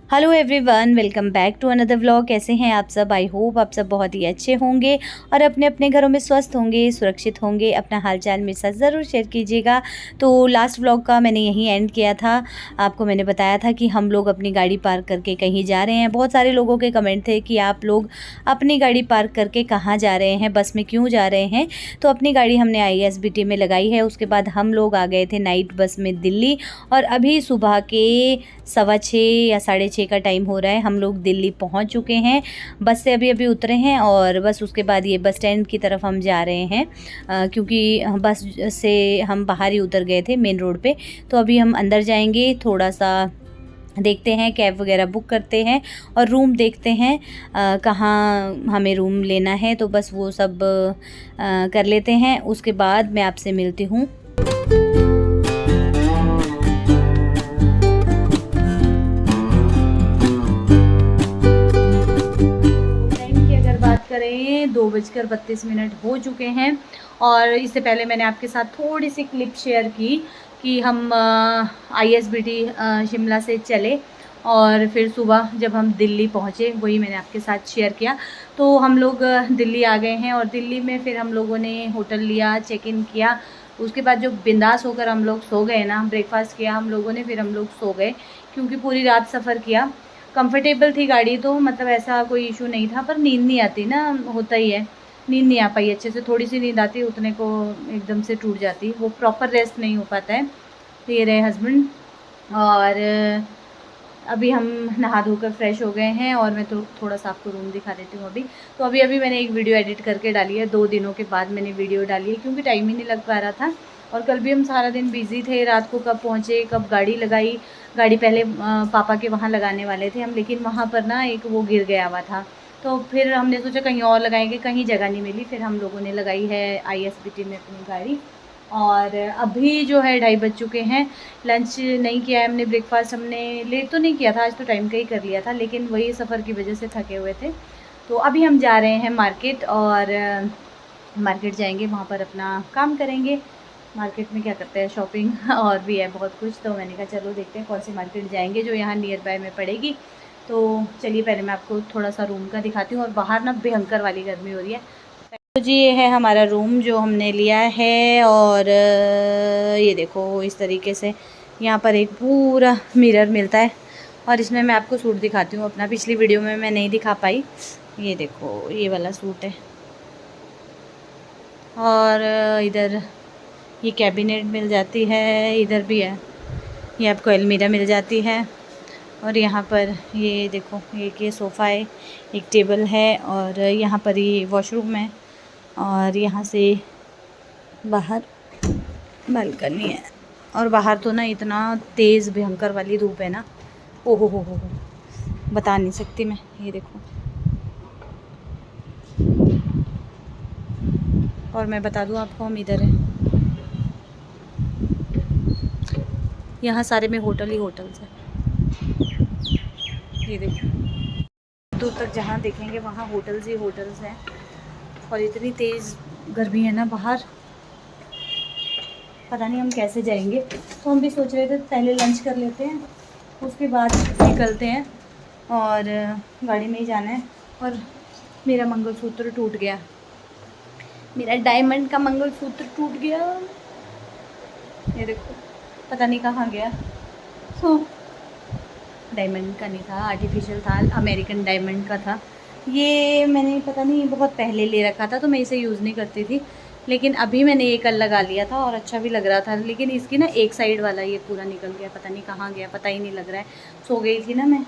Hello everyone, welcome back to another vlog. कैसे हैं आप सब? आई होप आप सब बहुत ही अच्छे होंगे और अपने अपने घरों में स्वस्थ होंगे, सुरक्षित होंगे। अपना हालचाल मेरे साथ ज़रूर शेयर कीजिएगा। तो लास्ट व्लॉग का मैंने यहीं एंड किया था। आपको मैंने बताया था कि हम लोग अपनी गाड़ी पार्क करके कहीं जा रहे हैं। बहुत सारे लोगों के कमेंट थे कि आप लोग अपनी गाड़ी पार्क करके कहाँ जा रहे हैं, बस में क्यों जा रहे हैं। तो अपनी गाड़ी हमने ISBT में लगाई है। उसके बाद हम लोग आ गए थे नाइट बस में दिल्ली, और अभी सुबह के 6:15 या 6:30 का टाइम हो रहा है। हम लोग दिल्ली पहुंच चुके हैं, बस से अभी अभी उतरे हैं और बस उसके बाद ये बस स्टैंड की तरफ हम जा रहे हैं, क्योंकि बस से हम बाहर ही उतर गए थे मेन रोड पे। तो अभी हम अंदर जाएंगे, थोड़ा सा देखते हैं, कैब वगैरह बुक करते हैं और रूम देखते हैं कहाँ हमें रूम लेना है। तो बस वो सब कर लेते हैं, उसके बाद मैं आपसे मिलती हूँ। बात करें 2:32 हो चुके हैं, और इससे पहले मैंने आपके साथ थोड़ी सी क्लिप शेयर की कि हम ISBT शिमला से चले और फिर सुबह जब हम दिल्ली पहुँचे, वही मैंने आपके साथ शेयर किया। तो हम लोग दिल्ली आ गए हैं और दिल्ली में फिर हम लोगों ने होटल लिया, चेक इन किया। उसके बाद जो बिंदास होकर हम लोग सो गए ना, ब्रेकफास्ट किया हम लोगों ने, फिर हम लोग सो गए क्योंकि पूरी रात सफ़र किया। कंफर्टेबल थी गाड़ी, तो मतलब ऐसा कोई इशू नहीं था, पर नींद नहीं आती ना, होता ही है, नींद नहीं आ पाई अच्छे से। थोड़ी सी नींद आती, उतने को एकदम से टूट जाती, वो प्रॉपर रेस्ट नहीं हो पाता है। तो ये रहे हस्बैंड, और अभी हम नहा धोकर फ्रेश हो गए हैं और मैं तो थोड़ा सा आपको रूम दिखा देती हूँ अभी। तो अभी मैंने एक वीडियो एडिट करके डाली है, 2 दिनों के बाद मैंने वीडियो डाली है क्योंकि टाइम ही नहीं लग पा रहा था। और कल भी हम सारा दिन बिज़ी थे, रात को कब पहुँचे, कब गाड़ी लगाई। गाड़ी पहले पापा के वहाँ लगाने वाले थे हम, लेकिन वहाँ पर ना एक वो गिर गया हुआ था, तो फिर हमने सोचा कहीं और लगाएंगे, कहीं जगह नहीं मिली। फिर हम लोगों ने लगाई है ISBT में अपनी गाड़ी। और अभी जो है 2:30 बज चुके हैं। लंच नहीं किया है हमने, ब्रेकफास्ट हमने लेट तो नहीं किया था, आज तो टाइम का ही कर लिया था, लेकिन वही सफ़र की वजह से थके हुए थे। तो अभी हम जा रहे हैं मार्केट, और मार्केट जाएंगे, वहाँ पर अपना काम करेंगे। मार्केट में क्या करते हैं, शॉपिंग और भी है बहुत कुछ। तो मैंने कहा चलो देखते हैं कौन सी मार्केट जाएंगे जो यहाँ नियर बाय में पड़ेगी। तो चलिए पहले मैं आपको थोड़ा सा रूम का दिखाती हूँ। और बाहर ना भयंकर वाली गर्मी हो रही है। तो जी ये है हमारा रूम जो हमने लिया है, और ये देखो इस तरीके से यहाँ पर एक पूरा मिरर मिलता है, और इसमें मैं आपको सूट दिखाती हूँ अपना। पिछली वीडियो में मैं नहीं दिखा पाई, ये देखो ये वाला सूट है। और इधर ये कैबिनेट मिल जाती है, इधर भी है, ये आपको अलमीरा मिल जाती है। और यहाँ पर ये देखो, एक ये सोफ़ा है, एक टेबल है, और यहाँ पर ये वॉशरूम है, और यहाँ से बाहर बालकनी है। और बाहर तो ना इतना तेज़ भयंकर वाली धूप है ना, ओहो हो, बता नहीं सकती मैं। ये देखो, और मैं बता दूँ आपको, हम इधर हैं, यहाँ सारे में होटल ही होटल्स हैं। ये देखो, दूर तक जहाँ देखेंगे वहाँ होटल्स ही होटल्स हैं। और इतनी तेज़ गर्मी है ना बाहर, पता नहीं हम कैसे जाएंगे। तो हम भी सोच रहे थे पहले लंच कर लेते हैं, उसके बाद निकलते हैं, और गाड़ी में ही जाना है। और मेरा मंगलसूत्र टूट गया, मेरा डायमंड का मंगलसूत्र टूट गया। ये देखो, पता नहीं कहाँ गया। तो डायमंड का नहीं था, आर्टिफिशियल था, अमेरिकन डायमंड का था। ये मैंने पता नहीं बहुत पहले ले रखा था, तो मैं इसे यूज़ नहीं करती थी, लेकिन अभी मैंने ये कल लगा लिया था और अच्छा भी लग रहा था। लेकिन इसकी ना एक साइड वाला ये पूरा निकल गया, पता नहीं कहाँ गया, पता ही नहीं लग रहा है। सो गई थी ना मैं,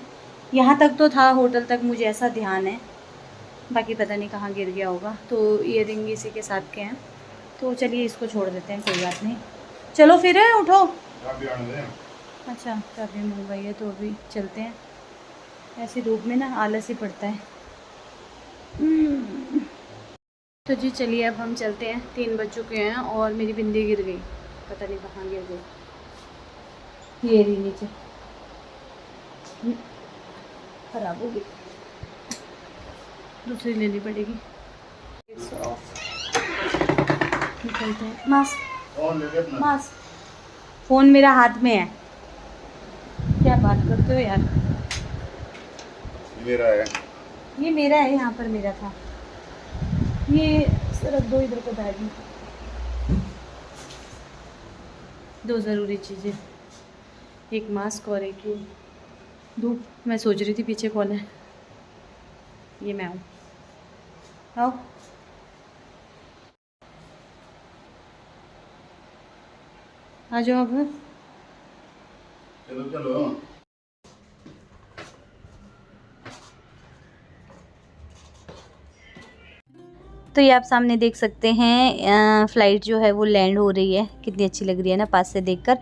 यहाँ तक तो था, होटल तक मुझे ऐसा ध्यान है, बाकी पता नहीं कहाँ गिर गया होगा। तो ईयरिंग इसी के साथ के हैं, तो चलिए इसको छोड़ देते हैं, कोई बात नहीं। चलो फिर उठो। अच्छा, चाबी मंगवाई है तो अभी चलते हैं। ऐसी धूप में ना आलस ही पड़ता है। तो जी चलिए अब हम चलते हैं, 3 बज चुके हैं और मेरी बिंदी गिर गई, पता नहीं कहाँ गिर गई। ये रही नीचे, खराब हो गई, दूसरी लेनी पड़ेगी। निकलते हैं। मास्क फ़ोन मेरा हाथ में है, क्या बात करते हो यार। मेरा है, ये मेरा है, यहाँ पर मेरा था। ये रख दो इधर को बैग में। दो ज़रूरी चीज़ें, एक मास्क और एक ये धूप। मैं सोच रही थी पीछे कौन है, ये मैं हूँ। आओ आ जाओ अब। चलो चलो। तो ये आप सामने देख सकते हैं फ़्लाइट जो है वो लैंड हो रही है। कितनी अच्छी लग रही है ना पास से देखकर।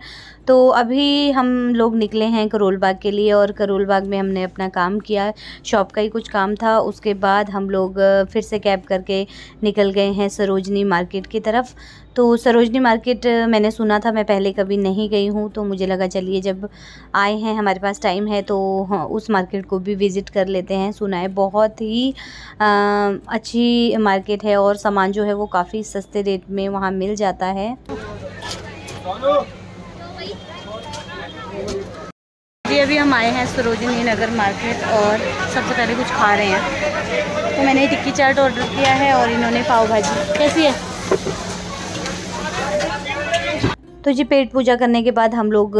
तो अभी हम लोग निकले हैं करोल बाग के लिए, और करोल बाग में हमने अपना काम किया, शॉप का ही कुछ काम था। उसके बाद हम लोग फिर से कैब करके निकल गए हैं सरोजनी मार्केट की तरफ। तो सरोजनी मार्केट मैंने सुना था, मैं पहले कभी नहीं गई हूँ, तो मुझे लगा चलिए जब आए हैं हमारे पास टाइम है तो हाँ, उस मार्केट को भी विज़िट कर लेते हैं। सुना है बहुत ही अच्छी मार्केट है और सामान जो है वो काफ़ी सस्ते रेट में वहाँ मिल जाता है। जी अभी हम आए हैं सरोजनी नगर मार्केट और सबसे पहले कुछ खा रहे हैं। तो मैंने टिक्की चाट ऑर्डर किया है और इन्होंने पाव भाजी। कैसी है? तो जी पेट पूजा करने के बाद हम लोग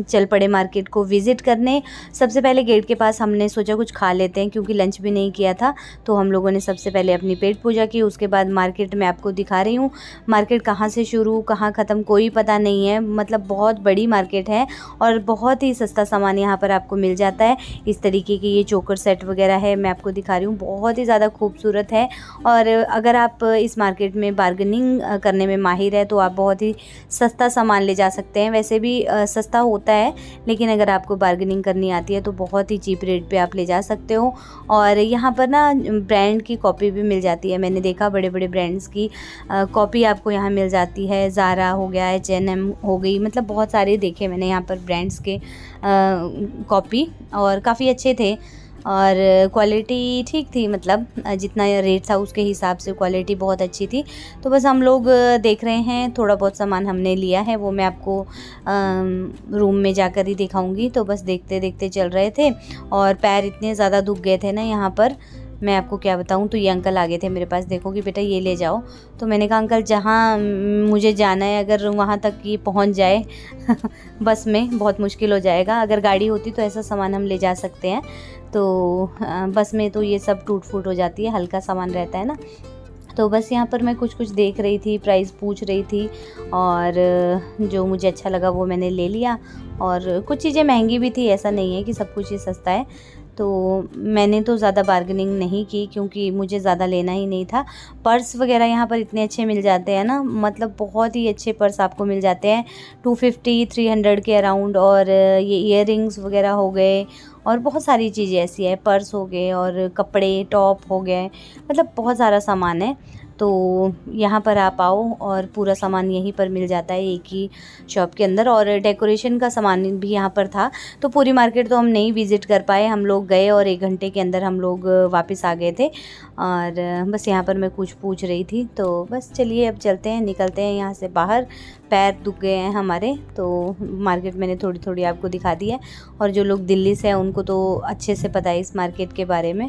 चल पड़े मार्केट को विज़िट करने। सबसे पहले गेट के पास हमने सोचा कुछ खा लेते हैं, क्योंकि लंच भी नहीं किया था। तो हम लोगों ने सबसे पहले अपनी पेट पूजा की। उसके बाद मार्केट में आपको दिखा रही हूँ, मार्केट कहाँ से शुरू कहाँ ख़त्म कोई पता नहीं है। मतलब बहुत बड़ी मार्केट है और बहुत ही सस्ता सामान यहाँ पर आपको मिल जाता है। इस तरीके की ये चोकर सेट वगैरह है, मैं आपको दिखा रही हूँ, बहुत ही ज़्यादा खूबसूरत है। और अगर आप इस मार्केट में बार्गेनिंग करने में माहिर है तो आप बहुत ही सस्ता सामान ले जा सकते हैं। वैसे भी सस्ता होता है, लेकिन अगर आपको बार्गेनिंग करनी आती है तो बहुत ही चीप रेट पे आप ले जा सकते हो। और यहाँ पर ना ब्रांड की कॉपी भी मिल जाती है। मैंने देखा बड़े बड़े ब्रांड्स की कॉपी आपको यहाँ मिल जाती है। ज़ारा हो गया, H&M हो गई, मतलब बहुत सारे देखे मैंने यहाँ पर ब्रांड्स के कॉपी, और काफ़ी अच्छे थे और क्वालिटी ठीक थी। मतलब जितना रेट था उसके हिसाब से क्वालिटी बहुत अच्छी थी। तो बस हम लोग देख रहे हैं, थोड़ा बहुत सामान हमने लिया है, वो मैं आपको रूम में जाकर ही दिखाऊंगी। तो बस देखते देखते चल रहे थे और पैर इतने ज़्यादा दुख गए थे ना यहाँ पर, मैं आपको क्या बताऊँ। तो ये अंकल आ गए थे मेरे पास, देखो कि बेटा ये ले जाओ। तो मैंने कहा अंकल जहाँ मुझे जाना है अगर वहाँ तक ये पहुँच जाए बस में बहुत मुश्किल हो जाएगा। अगर गाड़ी होती तो ऐसा सामान हम ले जा सकते हैं, तो बस में तो ये सब टूट फूट हो जाती है, हल्का सामान रहता है ना। तो बस यहाँ पर मैं कुछ कुछ देख रही थी, प्राइस पूछ रही थी, और जो मुझे अच्छा लगा वो मैंने ले लिया। और कुछ चीज़ें महंगी भी थी, ऐसा नहीं है कि सब कुछ ही सस्ता है। तो मैंने तो ज़्यादा बार्गेनिंग नहीं की, क्योंकि मुझे ज़्यादा लेना ही नहीं था। पर्स वगैरह यहाँ पर इतने अच्छे मिल जाते हैं ना, मतलब बहुत ही अच्छे पर्स आपको मिल जाते हैं 250-300 के अराउंड। और ये ईयररिंग्स वगैरह हो गए और बहुत सारी चीज़ें ऐसी है, पर्स हो गए और कपड़े टॉप हो गए, मतलब बहुत सारा सामान है। तो यहाँ पर आप आओ और पूरा सामान यहीं पर मिल जाता है एक ही शॉप के अंदर। और डेकोरेशन का सामान भी यहाँ पर था। तो पूरी मार्केट तो हम नहीं विज़िट कर पाए, हम लोग गए और 1 घंटे के अंदर हम लोग वापस आ गए थे। और बस यहाँ पर मैं कुछ पूछ रही थी। तो बस चलिए अब चलते हैं, निकलते हैं यहाँ से बाहर, पैर दुख गए हैं हमारे। तो मार्केट मैंने थोड़ी थोड़ी आपको दिखा दी है, और जो लोग दिल्ली से हैं उनको तो अच्छे से पता है इस मार्केट के बारे में।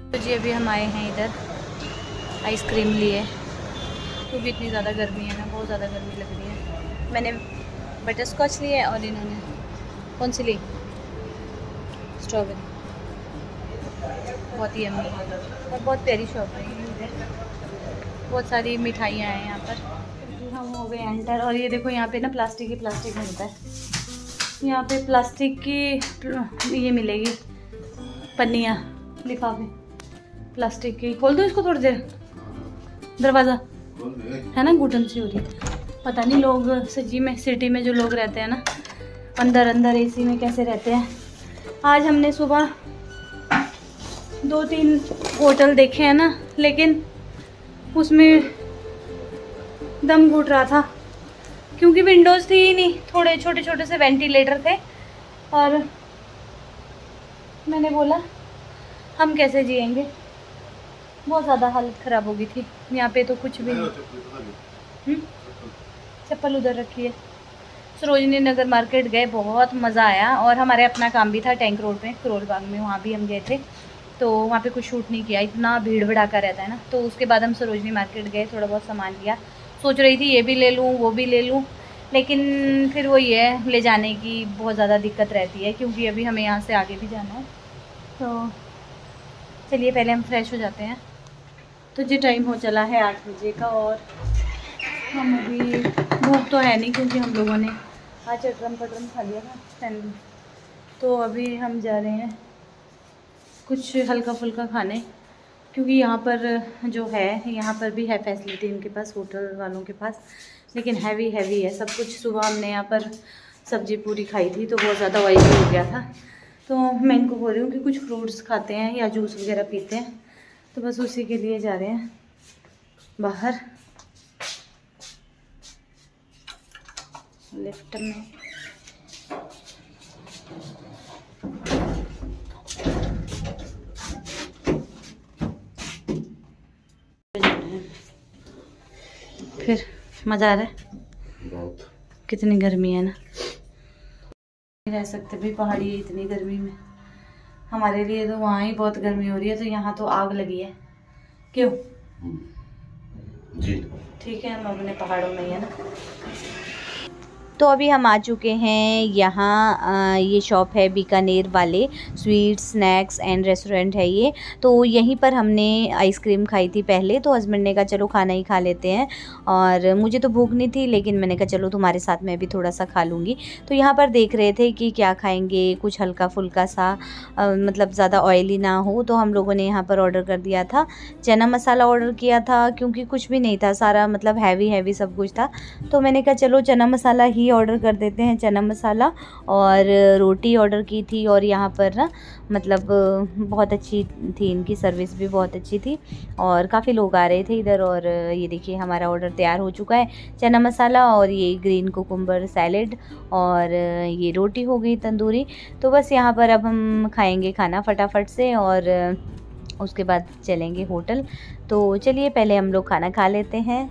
तो जी अभी हम आए हैं इधर, आइसक्रीम लिए, क्योंकि इतनी ज़्यादा गर्मी है ना, बहुत ज़्यादा गर्मी लग रही है। मैंने बटर स्कॉच ली है और इन्होंने कौन सी ली? स्ट्रॉबेरी। बहुत ही यम्मी और बहुत प्यारी शॉप है, बहुत सारी मिठाइयाँ हैं यहाँ पर। हम हो गए एंटर, और ये देखो यहाँ पे ना प्लास्टिक ही प्लास्टिक मिलता है। यहाँ पे प्लास्टिक की ये मिलेगी, पन्नियाँ, लिफाफे। प्लास्टिक की। खोल दो इसको थोड़ी देर, दरवाज़ा बोल दे। है ना, घुटन सी हो रही है। पता नहीं लोग सच्ची में सिटी में जो लोग रहते हैं ना, अंदर अंदर एसी में कैसे रहते हैं। आज हमने सुबह 2-3 होटल देखे हैं ना, लेकिन उसमें दम घुट रहा था क्योंकि विंडोज़ थी ही नहीं, थोड़े छोटे छोटे से वेंटिलेटर थे। और मैंने बोला हम कैसे जिएंगे, बहुत ज़्यादा हालत ख़राब हो गई थी। यहाँ पे तो कुछ भी नहीं। चप्पल उधर रखी है। सरोजनी नगर मार्केट गए, बहुत मज़ा आया। और हमारे अपना काम भी था टैंक रोड पे, करोल बाग में, वहाँ भी हम गए थे। तो वहाँ पे कुछ शूट नहीं किया, इतना भीड़ भड़ाका रहता है ना। तो उसके बाद हम सरोजनी मार्केट गए, थोड़ा बहुत सामान लिया। सोच रही थी ये भी ले लूँ वो भी ले लूँ, लेकिन फिर वही है, ले जाने की बहुत ज़्यादा दिक्कत रहती है क्योंकि अभी हमें यहाँ से आगे भी जाना है। तो चलिए पहले हम फ्रेश हो जाते हैं। तो जी टाइम हो चला है 8 बजे का, और हम अभी, भूख तो है नहीं क्योंकि हम लोगों ने आज चटरम पटरम खा लिया था। तो अभी हम जा रहे हैं कुछ हल्का फुल्का खाने, क्योंकि यहाँ पर जो है, यहाँ पर भी है फैसिलिटी इनके पास, होटल वालों के पास, लेकिन हैवी है सब कुछ। सुबह हमने यहाँ पर सब्जी पूरी खाई थी तो बहुत ज़्यादा ऑयली हो गया था। तो मैं इनको बोल रही हूँ कि कुछ फ्रूट्स खाते हैं या जूस वगैरह पीते हैं, तो बस उसी के लिए जा रहे हैं बाहर लिफ्ट में। फिर मज़ा आ रहा है बहुत। कितनी गर्मी है ना, नहीं रह सकते भाई पहाड़ी है इतनी गर्मी में। हमारे लिए तो वहाँ ही बहुत गर्मी हो रही है, तो यहाँ तो आग लगी है। क्यों जी ठीक है, हम अपने पहाड़ों में ही है ना। तो अभी हम आ चुके हैं यहाँ, ये शॉप है बीकानेर वाले, स्वीट स्नैक्स एंड रेस्टोरेंट है ये। तो यहीं पर हमने आइसक्रीम खाई थी पहले, तो हस्बैंड ने कहा चलो खाना ही खा लेते हैं, और मुझे तो भूख नहीं थी, लेकिन मैंने कहा चलो तुम्हारे साथ मैं भी थोड़ा सा खा लूँगी। तो यहाँ पर देख रहे थे कि क्या खाएंगे, कुछ हल्का फुल्का सा, मतलब ज़्यादा ऑयली ना हो। तो हम लोगों ने यहाँ पर ऑर्डर कर दिया था, चना मसाला ऑर्डर किया था, क्योंकि कुछ भी नहीं था, सारा मतलब हैवी सब कुछ था। तो मैंने कहा चलो चना मसाला ही ऑर्डर कर देते हैं, चना मसाला। और रोटी ऑर्डर की थी, और यहाँ पर ना मतलब बहुत अच्छी थी, इनकी सर्विस भी बहुत अच्छी थी, और काफ़ी लोग आ रहे थे इधर। और ये देखिए हमारा ऑर्डर तैयार हो चुका है, चना मसाला और ये ग्रीन कुकुम्बर सैलेड, और ये रोटी हो गई तंदूरी। तो बस यहाँ पर अब हम खाएंगे खाना फटाफट से, और उसके बाद चलेंगे होटल। तो चलिए पहले हम लोग खाना खा लेते हैं।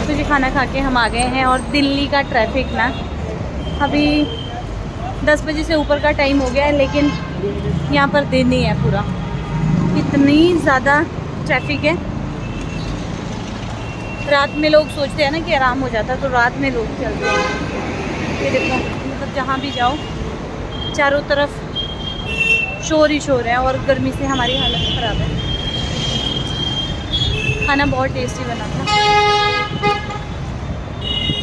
तो जी खाना खा के हम आ गए हैं, और दिल्ली का ट्रैफिक ना, अभी 10 बजे से ऊपर का टाइम हो गया है, लेकिन यहाँ पर दिन ही है पूरा, इतनी ज़्यादा ट्रैफिक है। रात में लोग सोचते हैं ना कि आराम हो जाता है, तो रात में लोग चलते हैं। ये देखो, मतलब जहाँ भी जाओ चारों तरफ शोर ही शोर है, और गर्मी से हमारी हालत ख़राब है। खाना बहुत टेस्टी बना था,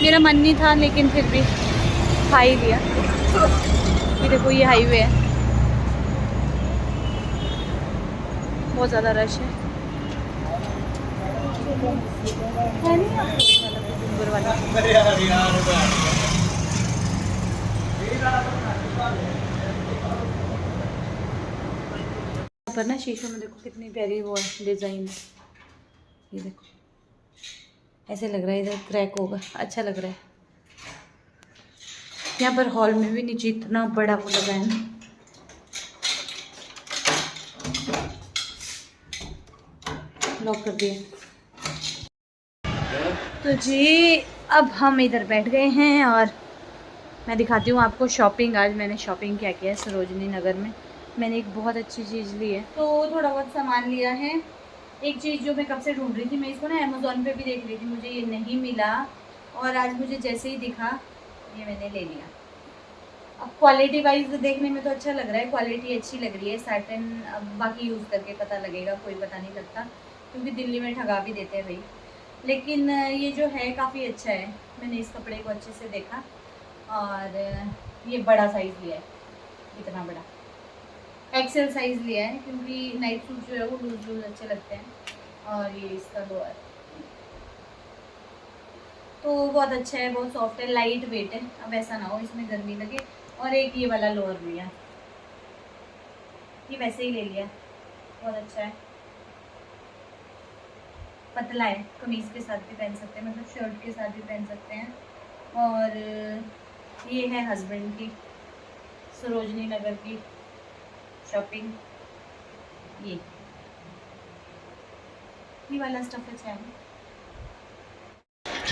मेरा मन नहीं था लेकिन फिर भी खा ही लिया। ये देखो ये हाईवे है, बहुत ज़्यादा रश है। पर ना शीशों में देखो कितनी प्यारी वो है डिज़ाइन, ये देखो ऐसे लग रहा है इधर क्रैक होगा, अच्छा लग रहा है। यहाँ पर हॉल में भी नीचे इतना बड़ा वो लगा है ना, लॉक कर दिया। तो जी अब हम इधर बैठ गए हैं, और मैं दिखाती हूँ आपको शॉपिंग। आज मैंने शॉपिंग क्या किया है सरोजनी नगर में। मैंने एक बहुत अच्छी चीज़ ली है, तो थोड़ा बहुत सामान लिया है। एक चीज़ जो मैं कब से ढूंढ रही थी, मैं इसको ना अमेज़ॉन पे भी देख रही थी, मुझे ये नहीं मिला, और आज मुझे जैसे ही दिखा ये मैंने ले लिया। अब क्वालिटी वाइज देखने में तो अच्छा लग रहा है, क्वालिटी अच्छी लग रही है सैटिन। अब बाकी यूज़ करके पता लगेगा, कोई पता नहीं लगता, क्योंकि दिल्ली में ठगा भी देते हैं भाई। लेकिन ये जो है काफ़ी अच्छा है। मैंने इस कपड़े को अच्छे से देखा और ये बड़ा साइज़ लिया है, इतना बड़ा एक्सेल साइज़ लिया है, क्योंकि नाइट सूट जो है वो लूज लूज अच्छे लगते हैं। और ये इसका लोअर तो बहुत अच्छा है, बहुत सॉफ्ट है, लाइट वेट है। अब ऐसा ना हो इसमें गर्मी लगे। और एक ये वाला लोअर लिया, ये वैसे ही ले लिया, बहुत अच्छा है, पतला है, कमीज़ के साथ भी पहन सकते हैं, मतलब शर्ट के साथ भी पहन सकते हैं। और ये है हस्बैंड की सरोजनी नगर की शॉपिंग। ये वाला स्टफ अच्छा है।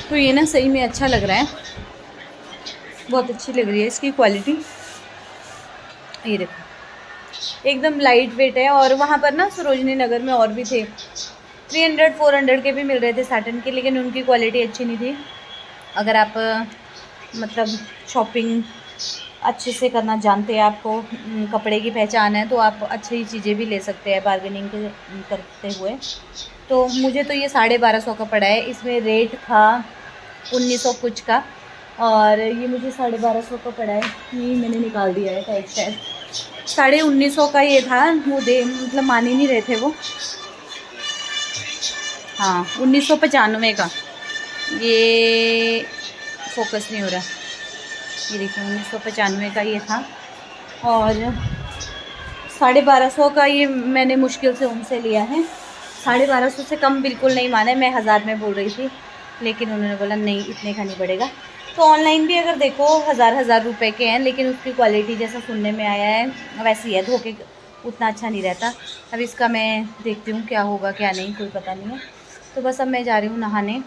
तो ये ना सही में अच्छा लग रहा है, बहुत अच्छी लग रही है इसकी क्वालिटी। ये देखो एकदम लाइट वेट है। और वहाँ पर ना सरोजनी नगर में और भी थे, 300-400 के भी मिल रहे थे साटन के, लेकिन उनकी क्वालिटी अच्छी नहीं थी। अगर आप मतलब शॉपिंग अच्छे से करना जानते हैं, आपको कपड़े की पहचान है, तो आप अच्छी चीज़ें भी ले सकते हैं बार्गेनिंग करते हुए। तो मुझे तो ये 1250 का पड़ा है। इसमें रेट था 1900 कुछ का, और ये मुझे 1250 का पड़ा है। ये मैंने निकाल दिया है टैग शायद 1950 का ये था। वो मतलब मान ही नहीं रहे थे वो। हाँ 1995 का। ये फोकस नहीं हो रहा, ये देखिए 1995 का ये था। और 1250 का ये मैंने मुश्किल से उनसे लिया है। 1250 से कम बिल्कुल नहीं माने, मैं 1000 में बोल रही थी, लेकिन उन्होंने बोला नहीं इतने का नहीं पड़ेगा। तो ऑनलाइन भी अगर देखो 1000 रुपए के हैं, लेकिन उसकी क्वालिटी जैसा सुनने में आया है वैसी है, धोखे उतना अच्छा नहीं रहता। अब इसका मैं देखती हूँ क्या होगा क्या नहीं, कोई पता नहीं है। तो बस अब मैं जा रही हूँ नहाने,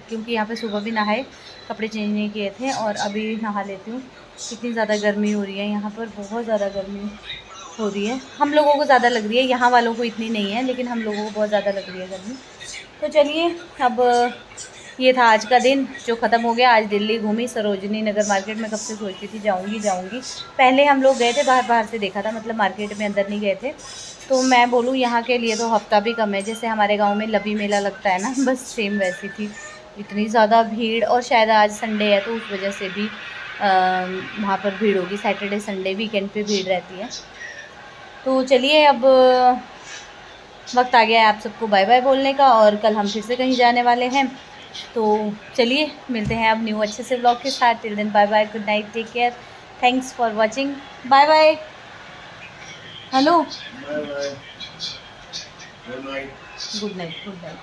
क्योंकि यहाँ पे सुबह भी नहाए, कपड़े चेंज नहीं किए थे, और अभी नहा लेती हूँ। कितनी ज़्यादा गर्मी हो रही है यहाँ पर, बहुत ज़्यादा गर्मी हो रही है। हम लोगों को ज़्यादा लग रही है, यहाँ वालों को इतनी नहीं है, लेकिन हम लोगों को बहुत ज़्यादा लग रही है गर्मी। तो चलिए अब ये था आज का दिन जो ख़त्म हो गया। आज दिल्ली घूमी, सरोजनी नगर मार्केट में कब से सोचती थी जाऊँगी। पहले हम लोग गए थे बाहर से देखा था, मतलब मार्केट में अंदर नहीं गए थे। तो मैं बोलूँ यहाँ के लिए तो हफ्ता भी कम है। जैसे हमारे गाँव में लवी मेला लगता है ना, बस सेम वैसी थी। इतनी ज़्यादा भीड़, और शायद आज संडे है तो उस वजह से भी वहाँ पर भीड़ होगी। सैटरडे संडे वीकेंड पे भीड़ रहती है। तो चलिए अब वक्त आ गया है आप सबको बाय बाय बोलने का, और कल हम फिर से कहीं जाने वाले हैं। तो चलिए मिलते हैं अब न्यू अच्छे से व्लॉग के साथ। Till then bye bye, good night, take care, thanks for watching, bye bye. Hello bye bye, good night. Good night.